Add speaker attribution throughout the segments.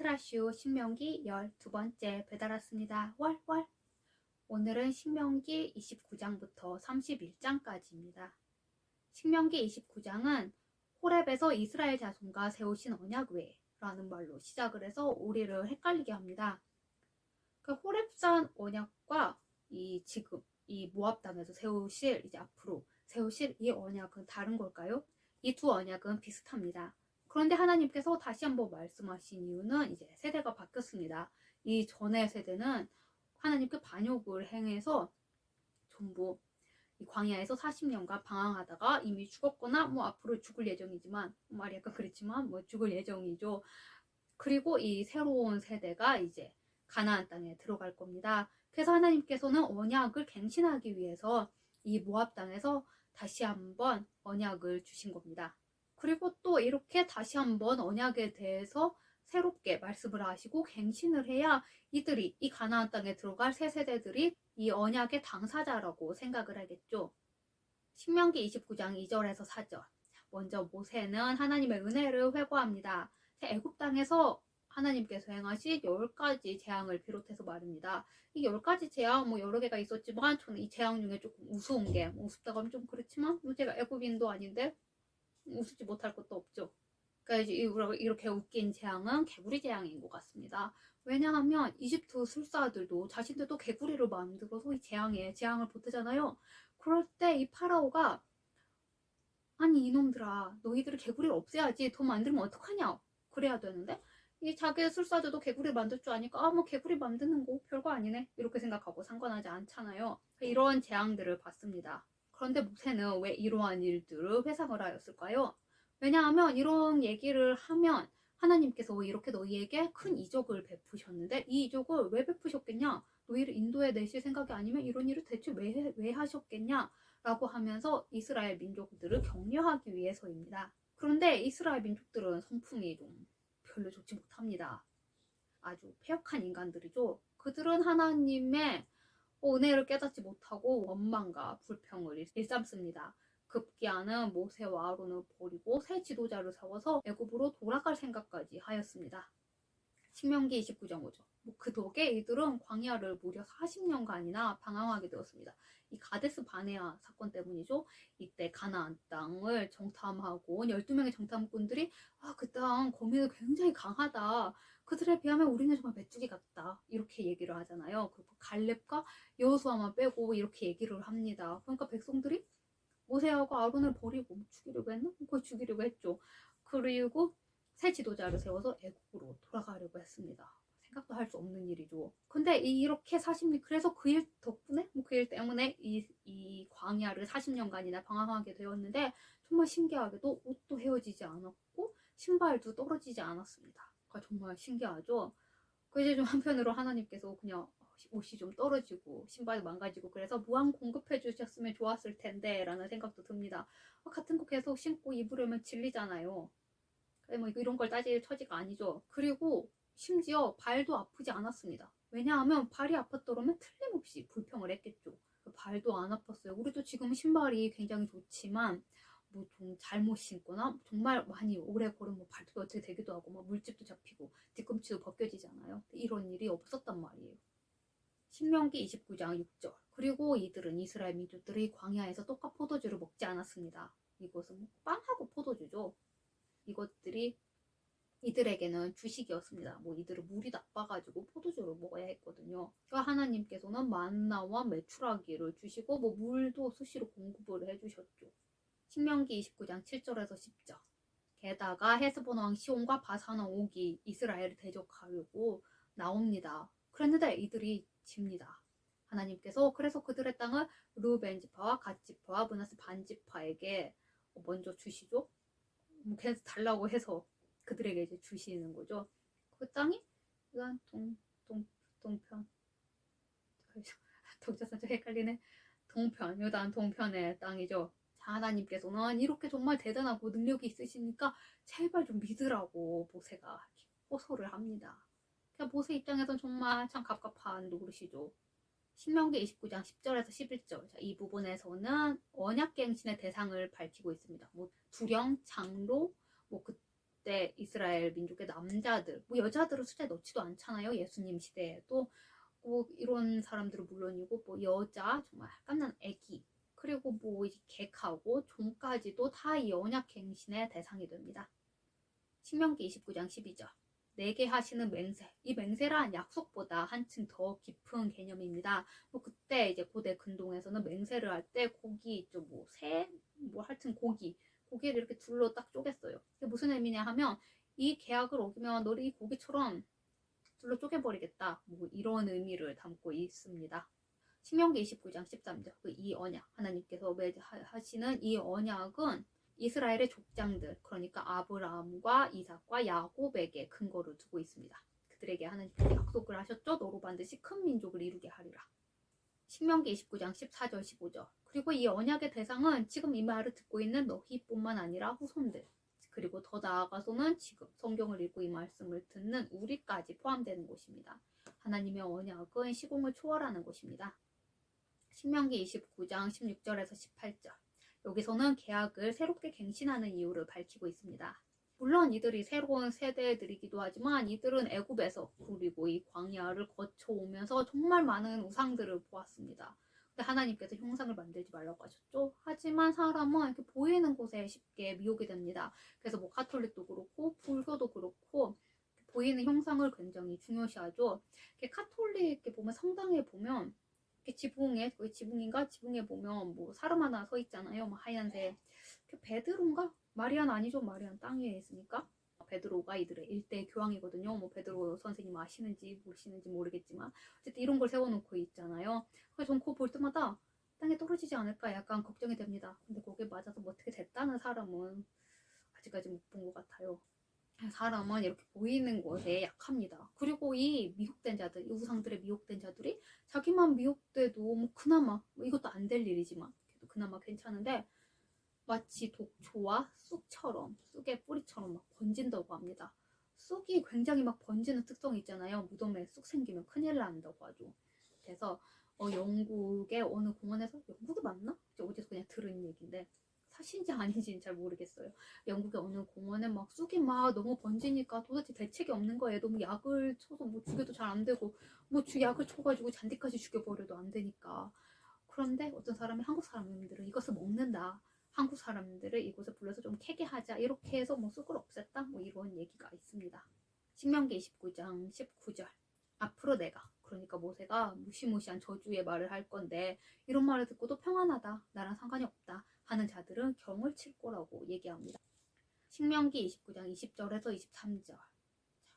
Speaker 1: 페트라슈 신명기 12번째 배달 왔습니다. 월. 오늘은 신명기 29장부터 31장까지입니다. 신명기 29장은 호렙에서 이스라엘 자손과 세우신 언약궤라는 말로 시작을 해서 우리를 헷갈리게 합니다. 그 호렙산 언약과 지금 이 모압 땅에서 세우실 앞으로 세우실 이 언약은 다른 걸까요? 이 두 언약은 비슷합니다. 그런데 하나님께서 다시 한번 말씀하신 이유는 이제 세대가 바뀌었습니다. 이 전의 세대는 하나님께 반역을 행해서 전부 이 광야에서 40년간 방황하다가 이미 죽었거나 앞으로 죽을 예정이지만 말이 약간 그렇지만 죽을 예정이죠. 그리고 이 새로운 세대가 이제 가나안 땅에 들어갈 겁니다. 그래서 하나님께서는 언약을 갱신하기 위해서 이 모압 땅에서 다시 한번 언약을 주신 겁니다. 그리고 또 이렇게 다시 한번 언약에 대해서 새롭게 말씀을 하시고 갱신을 해야 이들이 이 가나안 땅에 들어갈 새 세대들이 이 언약의 당사자라고 생각을 하겠죠. 신명기 29장 2절에서 4절. 먼저 모세는 하나님의 은혜를 회고합니다. 애굽 땅에서 하나님께서 행하신 10가지 재앙을 비롯해서 말입니다. 이 10가지 재앙 여러 개가 있었지만 저는 이 재앙 중에 조금 우스운 게 우습다고 하면 좀 그렇지만 제가 애굽인도 아닌데 우습지 못할 것도 없죠. 그러니까 이렇게 웃긴 재앙은 개구리 재앙인 것 같습니다. 왜냐하면 이집트 술사들도 자신들도 개구리를 만들어서 이 재앙을 보태잖아요. 그럴 때 이 파라오가 아니 이놈들아 너희들이 개구리를 없애야지 돈 만들면 어떡하냐 그래야 되는데 이 자기 술사들도 개구리 만들 줄 아니까 개구리 만드는 거 별거 아니네 이렇게 생각하고 상관하지 않잖아요. 이런 재앙들을 봤습니다. 그런데 모세는 왜 이러한 일들을 회상을 하였을까요? 왜냐하면 이런 얘기를 하면 하나님께서 이렇게 너희에게 큰 이적을 베푸셨는데 이 이적을 왜 베푸셨겠냐? 너희를 인도에 내실 생각이 아니면 이런 일을 대체 왜 하셨겠냐? 라고 하면서 이스라엘 민족들을 격려하기 위해서입니다. 그런데 이스라엘 민족들은 성품이 좀 별로 좋지 못합니다. 아주 패역한 인간들이죠. 그들은 하나님의 은혜를 깨닫지 못하고 원망과 불평을 일삼습니다. 급기야는 모세와 아론을 버리고 새 지도자를 세워서 애굽으로 돌아갈 생각까지 하였습니다. 신명기 29장 5절. 그 덕에 이들은 광야를 무려 40년간이나 방황하게 되었습니다. 이 가데스 바네아 사건 때문이죠. 이때 가나안 땅을 정탐하고 12명의 정탐꾼들이 그 땅 거민이 굉장히 강하다. 그들에 비하면 우리는 정말 메뚜기 같다. 이렇게 얘기를 하잖아요. 그리고 갈렙과 여호수아만 빼고 이렇게 얘기를 합니다. 그러니까 백성들이 모세하고 아론을 버리고 죽이려고 했나? 거의 죽이려고 했죠. 그리고 새 지도자를 세워서 애국으로 돌아가려고 했습니다. 생각도 할 수 없는 일이죠. 근데 이렇게 40년 그래서 그 일 덕분에 그 일 때문에 이 광야를 40년간이나 방황하게 되었는데 정말 신기하게도 옷도 헤어지지 않았고 신발도 떨어지지 않았습니다. 그러니까 정말 신기하죠. 그 이제 좀 한편으로 하나님께서 그냥 옷이 좀 떨어지고 신발이 망가지고 그래서 무한 공급해 주셨으면 좋았을 텐데 라는 생각도 듭니다. 같은 거 계속 신고 입으려면 질리잖아요. 이런 걸 따질 처지가 아니죠. 그리고 심지어 발도 아프지 않았습니다. 왜냐하면 발이 아팠더라면 틀림없이 불평을 했겠죠. 발도 안 아팠어요. 우리도 지금 신발이 굉장히 좋지만 좀 잘못 신거나 정말 많이 오래 걸으면 발도 어떻게 되기도 하고 물집도 잡히고 뒤꿈치도 벗겨지잖아요. 이런 일이 없었단 말이에요. 신명기 29장 6절. 그리고 이들은 이스라엘 민족들이 광야에서 떡과 포도주를 먹지 않았습니다. 이것은 빵하고 포도주죠. 이것들이 이들에게는 주식이었습니다. 이들은 물이 나빠가지고 포도주를 먹어야 했거든요. 그러니까 하나님께서는 만나와 메추라기를 주시고 물도 수시로 공급을 해주셨죠. 신명기 29장 7절에서 10절. 게다가 헤스본 왕 시온과 바산 왕 옥이 이스라엘을 대적하려고 나옵니다. 그랬는데 이들이 집니다. 하나님께서 그래서 그들의 땅을 르벤 지파와 갓 지파와 므낫세 반 지파에게 먼저 주시죠. 계속 달라고 해서 그들에게 이제 주시는 거죠. 그 땅이 일단 동편 동자선 좀 헷갈리네. 동편 요단 동편의 땅이죠. 자, 하나님께서는 이렇게 정말 대단하고 능력이 있으시니까 제발 좀 믿으라고 모세가 호소를 합니다. 그러니까 모세 입장에선 정말 참 갑갑한 노릇이죠. 신명기 29장 10절에서 11절. 자, 이 부분에서는 언약갱신의 대상을 밝히고 있습니다. 두령, 장로, 그때 이스라엘 민족의 남자들, 뭐 여자들을 숫자에 넣지도 않잖아요. 예수님 시대에도. 뭐 이런 사람들은 물론이고 뭐 여자, 정말 갓난 아기, 그리고 뭐 이제 객하고 종까지도 다 이 언약 갱신의 대상이 됩니다. 신명기 29장 12절. 내게 하시는 맹세. 이 맹세란 약속보다 한층 더 깊은 개념입니다. 뭐 그때 이제 고대 근동에서는 맹세를 할 때 고기 있죠. 뭐 새, 뭐 하여튼 고기를 이렇게 둘로 딱 쪼갰어요. 이게 무슨 의미냐 하면 이 계약을 어기면 너를 이 고기처럼 둘로 쪼개버리겠다. 뭐 이런 의미를 담고 있습니다. 신명기 29장 13절. 이 언약, 하나님께서 하시는 이 언약은 이스라엘의 족장들, 그러니까 아브라함과 이삭과 야곱에게 근거를 두고 있습니다. 그들에게 하나님께서 약속을 하셨죠. 너로 반드시 큰 민족을 이루게 하리라. 신명기 29장 14절 15절. 그리고 이 언약의 대상은 지금 이 말을 듣고 있는 너희뿐만 아니라 후손들, 그리고 더 나아가서는 지금 성경을 읽고 이 말씀을 듣는 우리까지 포함되는 것입니다. 하나님의 언약은 시공을 초월하는 것입니다. 신명기 29장 16절에서 18절. 여기서는 계약을 새롭게 갱신하는 이유를 밝히고 있습니다. 물론 이들이 새로운 세대들이기도 하지만 이들은 애굽에서 그리고 이 광야를 거쳐오면서 정말 많은 우상들을 보았습니다. 근데 하나님께서 형상을 만들지 말라고 하셨죠. 하지만 사람은 이렇게 보이는 곳에 쉽게 미혹이 됩니다. 그래서 뭐 카톨릭도 그렇고 불교도 그렇고 보이는 형상을 굉장히 중요시하죠. 카톨릭에 보면 성당에 보면 지붕에, 거기 지붕인가? 지붕에 보면 뭐 사람 하나 서 있잖아요. 뭐 하얀색. 베드로인가? 마리아는 아니죠. 마리아는 땅 위에 있으니까. 베드로가 이들의 일대 교황이거든요. 뭐 베드로 선생님 아시는지 모르시는지 모르겠지만 어쨌든 이런 걸 세워놓고 있잖아요. 그래서 전 그거 볼 때마다 땅에 떨어지지 않을까 약간 걱정이 됩니다. 근데 거기에 맞아서 뭐 어떻게 됐다는 사람은 아직까지 못 본 것 같아요. 사람은 이렇게 보이는 것에 약합니다. 그리고 이 미혹된 자들, 이 우상들의 미혹된 자들이 자기만 미혹돼도 뭐 그나마 뭐 이것도 안 될 일이지만 그나마 괜찮은데 마치 독초와 쑥처럼, 쑥의 뿌리처럼 막 번진다고 합니다. 쑥이 굉장히 막 번지는 특성이 있잖아요. 무덤에 쑥 생기면 큰일 난다고 하죠. 그래서 영국의 어느 공원에서, 영국이 맞나? 어디서 그냥 들은 얘기인데 사실인지 아닌지는 잘 모르겠어요. 영국의 어느 공원에 막 쑥이 막 너무 번지니까 도대체 대책이 없는 거예요. 너무 약을 쳐서 뭐 죽여도 잘 안 되고 뭐 약을 쳐가지고 잔디까지 죽여버려도 안 되니까. 그런데 어떤 사람이, 한국 사람들은 이것을 먹는다. 한국 사람들을 이곳에 불러서 좀 캐게 하자. 이렇게 해서 뭐 쑥을 없앴다. 뭐 이런 얘기가 있습니다. 신명기 29장 19절. 앞으로 내가, 그러니까 모세가 무시무시한 저주의 말을 할 건데 이런 말을 듣고도 평안하다, 나랑 상관이 없다 하는 자들은 경을 칠 거라고 얘기합니다. 신명기 29장 20절에서 23절.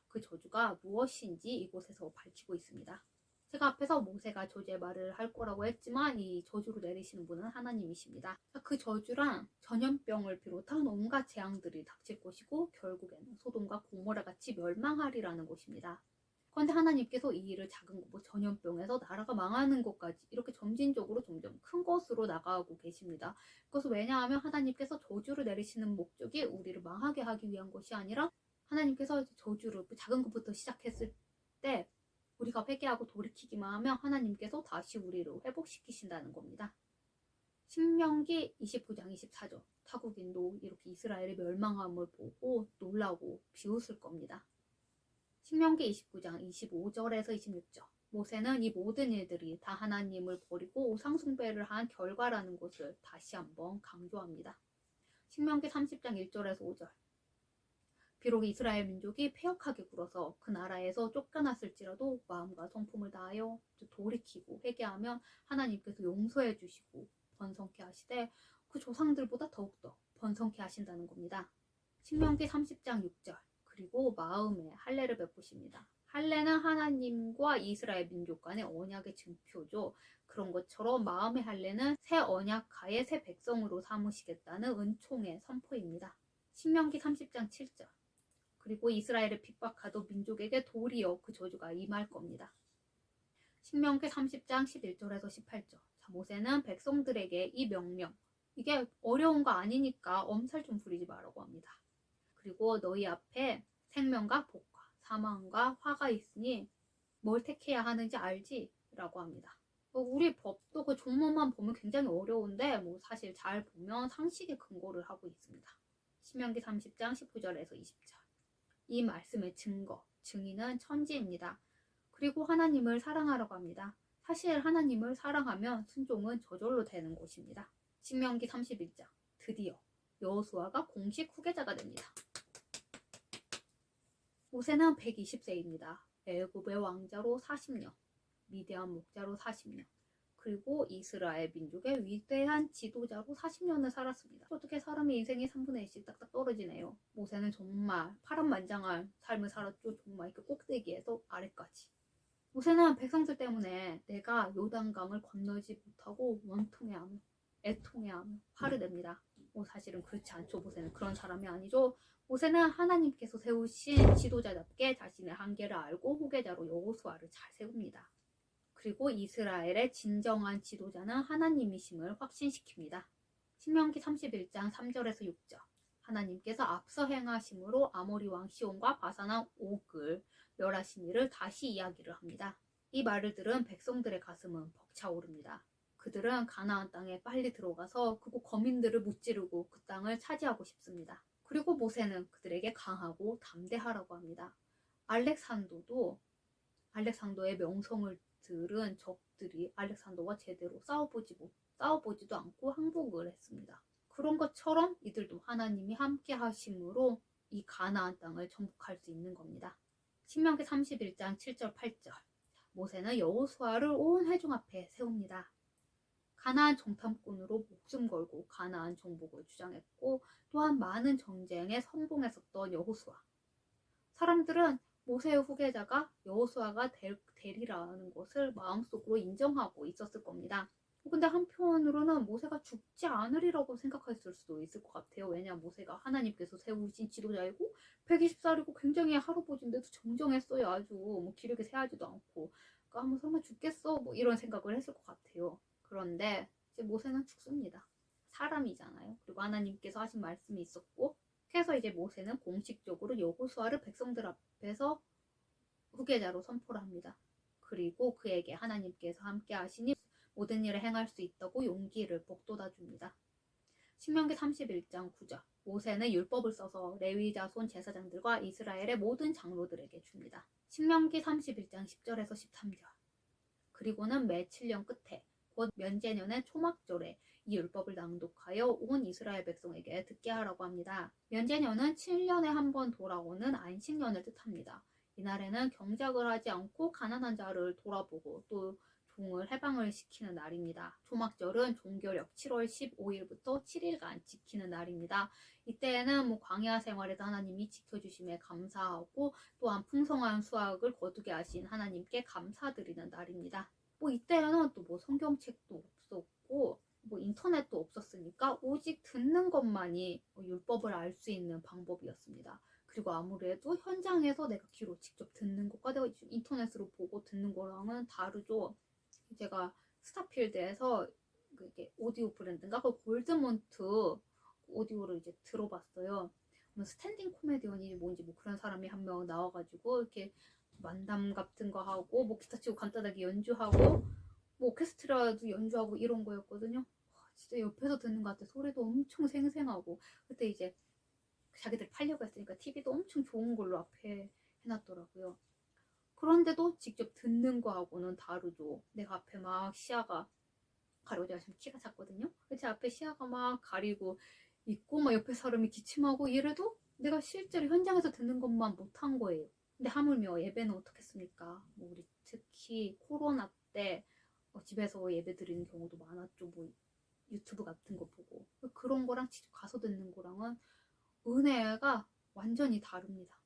Speaker 1: 그 저주가 무엇인지 이곳에서 밝히고 있습니다. 제가 앞에서 모세가 저주의 말을 할 거라고 했지만 이 저주를 내리시는 분은 하나님이십니다. 그 저주란 전염병을 비롯한 온갖 재앙들이 닥칠 것이고 결국에는 소돔과 고모라 같이 멸망하리라는 것입니다. 그런데 하나님께서 이 일을 작은 뭐 전염병에서 나라가 망하는 것까지 이렇게 점진적으로 점점 큰 것으로 나가고 계십니다. 그것은 왜냐하면 하나님께서 저주를 내리시는 목적이 우리를 망하게 하기 위한 것이 아니라 하나님께서 저주를 작은 것부터 시작했을 때 우리가 회개하고 돌이키기만 하면 하나님께서 다시 우리를 회복시키신다는 겁니다. 신명기 29장 24절. 타국인도 이렇게 이스라엘의 멸망함을 보고 놀라고 비웃을 겁니다. 신명기 29장 25절에서 26절. 모세는 이 모든 일들이 다 하나님을 버리고 우상 숭배를 한 결과라는 것을 다시 한번 강조합니다. 신명기 30장 1절에서 5절. 비록 이스라엘 민족이 패역하게 굴어서 그 나라에서 쫓겨났을지라도 마음과 성품을 다하여 돌이키고 회개하면 하나님께서 용서해 주시고 번성케 하시되 그 조상들보다 더욱더 번성케 하신다는 겁니다. 신명기 30장 6절. 그리고 마음에 할례를 베푸십니다. 할례는 하나님과 이스라엘 민족 간의 언약의 증표죠. 그런 것처럼 마음의 할례는 새 언약하에 새 백성으로 삼으시겠다는 은총의 선포입니다. 신명기 30장 7절. 그리고 이스라엘을 핍박하던 민족에게 도리어 그 저주가 임할 겁니다. 신명기 30장 11절에서 18절. 모세는 백성들에게 이 명령, 이게 어려운 거 아니니까 엄살 좀 부리지 말라고 합니다. 그리고 너희 앞에 생명과 복과 사망과 화가 있으니 뭘 택해야 하는지 알지? 라고 합니다. 우리 법도 그 종문만 보면 굉장히 어려운데 뭐 사실 잘 보면 상식에 근거를 하고 있습니다. 신명기 30장 19절에서 20절. 이 말씀의 증인은 천지입니다. 그리고 하나님을 사랑하라고 합니다. 사실 하나님을 사랑하면 순종은 저절로 되는 것입니다. 신명기 31장. 드디어 여호수아가 공식 후계자가 됩니다. 모세는 120세입니다. 애굽의 왕자로 40년, 미디안 목자로 40년, 그리고 이스라엘 민족의 위대한 지도자로 40년을 살았습니다. 어떻게 사람의 인생이 3분의 1씩 딱딱 떨어지네요. 모세는 정말 파란만장한 삶을 살았죠. 정말 이렇게 꼭대기에서 아래까지. 모세는 백성들 때문에 내가 요단강을 건너지 못하고 원통해하며 애통해하며 화를 냅니다. 사실은 그렇지 않죠. 모세는 그런 사람이 아니죠. 모세는 하나님께서 세우신 지도자답게 자신의 한계를 알고 후계자로 여호수아를 잘 세웁니다. 그리고 이스라엘의 진정한 지도자는 하나님이심을 확신시킵니다. 신명기 31장 3절에서 6절. 하나님께서 앞서 행하심으로 아모리 왕 시온과 바산왕 옥을 멸하신 일을 다시 이야기를 합니다. 이 말을 들은 백성들의 가슴은 벅차오릅니다. 그들은 가나안 땅에 빨리 들어가서 그곳 거민들을 무찌르고 그 땅을 차지하고 싶습니다. 그리고 모세는 그들에게 강하고 담대하라고 합니다. 알렉산더의 명성을 들은 적들이 알렉산더와 제대로 싸워보지도 않고 항복을 했습니다. 그런 것처럼 이들도 하나님이 함께 하심으로 이 가나안 땅을 정복할 수 있는 겁니다. 신명기 31장 7절 8절. 모세는 여호수아를 온 회중 앞에 세웁니다. 가나안 정탐꾼으로 목숨 걸고 가나안 정복을 주장했고 또한 많은 전쟁에 성공했었던 여호수아. 사람들은 모세의 후계자가 여호수아가 되리라는 것을 마음속으로 인정하고 있었을 겁니다. 근데 한편으로는 모세가 죽지 않으리라고 생각했을 수도 있을 것 같아요. 왜냐하면 모세가 하나님께서 세우신 지도자이고 120살이고 굉장히 할아버지인데도 정정했어요. 아주 기력이 새하지도 않고. 그러니까 설마 죽겠어? 이런 생각을 했을 것 같아요. 그런데 이제 모세는 죽습니다. 사람이잖아요. 그리고 하나님께서 하신 말씀이 있었고 그래서 이제 모세는 공식적으로 여호수아를 백성들 앞에서 후계자로 선포를 합니다. 그리고 그에게 하나님께서 함께 하시니 모든 일을 행할 수 있다고 용기를 북돋아 줍니다. 신명기 31장 9절. 모세는 율법을 써서 레위 자손 제사장들과 이스라엘의 모든 장로들에게 줍니다. 신명기 31장 10절에서 13절. 그리고는 매 7년 끝에 곧 면제년의 초막절에 이 율법을 낭독하여 온 이스라엘 백성에게 듣게 하라고 합니다. 면제년은 7년에 한 번 돌아오는 안식년을 뜻합니다. 이날에는 경작을 하지 않고 가난한 자를 돌아보고 또 종을 해방을 시키는 날입니다. 초막절은 종교력 7월 15일부터 7일간 지키는 날입니다. 이때에는 광야 생활에서 하나님이 지켜주심에 감사하고 또한 풍성한 수확을 거두게 하신 하나님께 감사드리는 날입니다. 이때는 또 성경책도 없었고 인터넷도 없었으니까 오직 듣는 것만이 율법을 알 수 있는 방법이었습니다. 그리고 아무래도 현장에서 내가 귀로 직접 듣는 것과 내가 인터넷으로 보고 듣는 거랑은 다르죠. 제가 스타필드에서 오디오 브랜드인가 그 골드몬트 오디오를 이제 들어봤어요. 스탠딩 코미디언이 뭔지 그런 사람이 한 명 나와가지고 이렇게 만담 같은 거 하고 기타 치고 간단하게 연주하고 오케스트라도 연주하고 이런 거였거든요. 진짜 옆에서 듣는 것 같아. 소리도 엄청 생생하고 그때 이제 자기들 팔려고 했으니까 TV도 엄청 좋은 걸로 앞에 해놨더라고요. 그런데도 직접 듣는 거하고는 다르죠. 내가 앞에 시야가 가리고 제가 지금 키가 작거든요. 제 앞에 시야가 가리고 있고 옆에 사람이 기침하고 이래도 내가 실제로 현장에서 듣는 것만 못한 거예요. 근데 하물며 예배는 어떻겠습니까? 우리 특히 코로나 때 집에서 예배 드리는 경우도 많았죠. 유튜브 같은 거 보고 그런 거랑 직접 가서 듣는 거랑은 은혜가 완전히 다릅니다.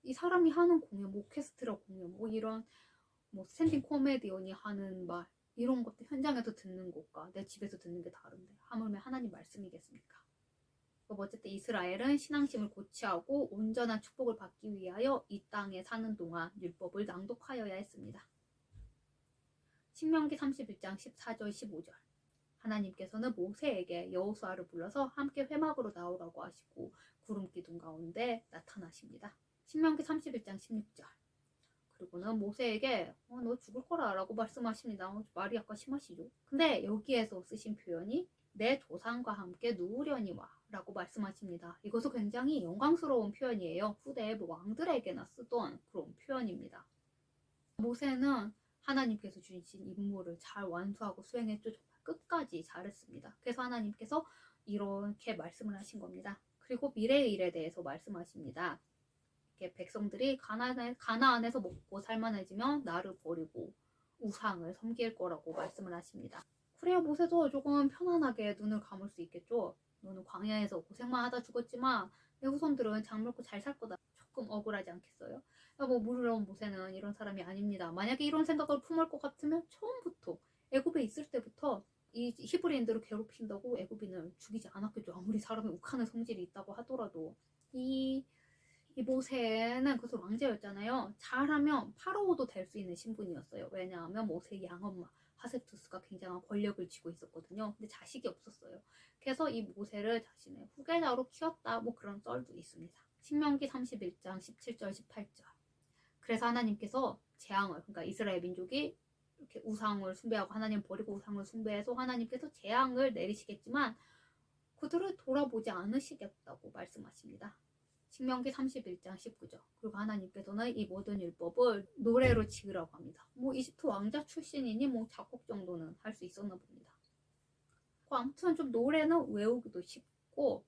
Speaker 1: 이 사람이 하는 공연, 오케스트라 공연, 이런 스탠딩 코미디언이 하는 말 이런 것도 현장에서 듣는 것과 내 집에서 듣는 게 다른데 하물며 하나님 말씀이겠습니까? 어쨌든 이스라엘은 신앙심을 고취하고 온전한 축복을 받기 위하여 이 땅에 사는 동안 율법을 낭독하여야 했습니다. 신명기 31장 14절 15절. 하나님께서는 모세에게 여호수아를 불러서 함께 회막으로 나오라고 하시고 구름 기둥 가운데 나타나십니다. 신명기 31장 16절. 그리고는 모세에게 너 죽을 거라 라고 말씀하십니다. 말이 약간 심하시죠? 근데 여기에서 쓰신 표현이 내 조상과 함께 누우려니와 라고 말씀하십니다. 이것은 굉장히 영광스러운 표현이에요. 후대 왕들에게나 쓰던 그런 표현입니다. 모세는 하나님께서 주신 임무를 잘 완수하고 수행했죠. 정말 끝까지 잘했습니다. 그래서 하나님께서 이렇게 말씀을 하신 겁니다. 그리고 미래의 일에 대해서 말씀하십니다. 이렇게 백성들이 가나안에서 먹고 살만해지면 나를 버리고 우상을 섬길 거라고 말씀을 하십니다. 그래야 모세도 조금 편안하게 눈을 감을 수 있겠죠. 너는 광야에서 고생만 하다 죽었지만 내 후손들은 장 먹고 잘 살 거다. 조금 억울하지 않겠어요? 물론 모세는 이런 사람이 아닙니다. 만약에 이런 생각을 품을 것 같으면 처음부터 애굽에 있을 때부터 이 히브리인들을 괴롭힌다고 애굽인을 죽이지 않았겠죠. 아무리 사람이 욱하는 성질이 있다고 하더라도 이 모세는 그래서 왕자였잖아요. 잘하면 파라오도 될 수 있는 신분이었어요. 왜냐하면 모세의 양엄마 하셉투스가 굉장한 권력을 쥐고 있었거든요. 근데 자식이 없었어요. 그래서 이 모세를 자신의 후계자로 키웠다. 그런 썰도 있습니다. 신명기 31장 17절 18절. 그래서 하나님께서 재앙을, 그러니까 이스라엘 민족이 이렇게 우상을 숭배하고 하나님 버리고 우상을 숭배해서 하나님께서 재앙을 내리시겠지만 그들을 돌아보지 않으시겠다고 말씀하십니다. 신명기 31장 19절. 그리고 하나님께서는 이 모든 율법을 노래로 지으라고 합니다. 이집트 왕자 출신이니 작곡 정도는 할 수 있었나 봅니다. 아무튼 좀 노래는 외우기도 쉽고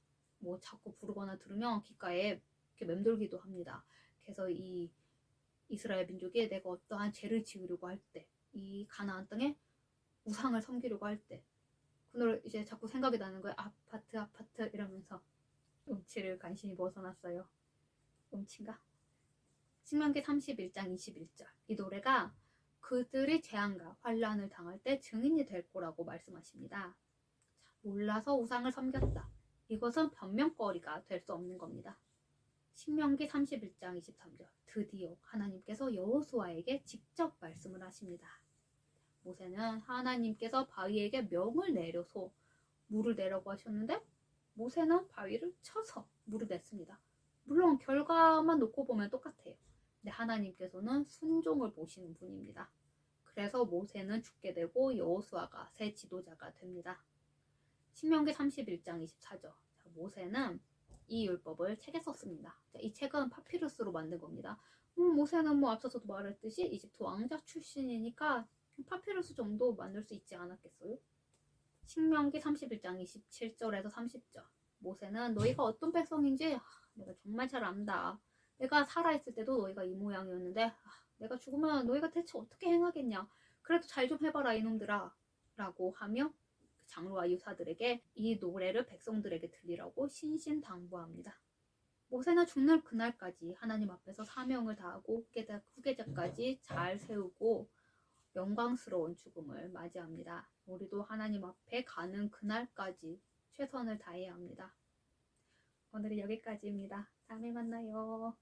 Speaker 1: 자꾸 부르거나 들으면 귓가에 이렇게 맴돌기도 합니다. 그래서 이 이스라엘 민족이 내가 어떠한 죄를 지으려고 할 때, 이 가나안 땅에 우상을 섬기려고 할 때, 그날 이제 자꾸 생각이 나는 거예요. 아파트 이러면서 음치를 간신히 벗어났어요. 음치인가? 신명기 31장 21절. 이 노래가 그들이 재앙과 환란을 당할 때 증인이 될 거라고 말씀하십니다. 몰라서 우상을 섬겼다. 이것은 변명거리가 될 수 없는 겁니다. 신명기 31장 23절. 드디어 하나님께서 여호수아에게 직접 말씀을 하십니다. 모세는 하나님께서 바위에게 명을 내려서 물을 내라고 하셨는데 모세는 바위를 쳐서 물을 냈습니다. 물론 결과만 놓고 보면 똑같아요. 근데 하나님께서는 순종을 보시는 분입니다. 그래서 모세는 죽게 되고 여호수아가 새 지도자가 됩니다. 신명기 31장 24절. 모세는 이 율법을 책에 썼습니다. 이 책은 파피루스로 만든 겁니다. 모세는 앞서서도 말했듯이 이집트 왕자 출신이니까 파피루스 정도 만들 수 있지 않았겠어요? 신명기 31장 27절에서 30절. 모세는 너희가 어떤 백성인지 내가 정말 잘 안다. 내가 살아있을 때도 너희가 이 모양이었는데 내가 죽으면 너희가 대체 어떻게 행하겠냐. 그래도 잘 좀 해봐라 이놈들아 라고 하며 장로와 유사들에게 이 노래를 백성들에게 들리라고 신신당부합니다. 모세는 죽는 그날까지 하나님 앞에서 사명을 다하고 후계자까지 잘 세우고 영광스러운 죽음을 맞이합니다. 우리도 하나님 앞에 가는 그날까지 최선을 다해야 합니다. 오늘은 여기까지입니다. 다음에 만나요.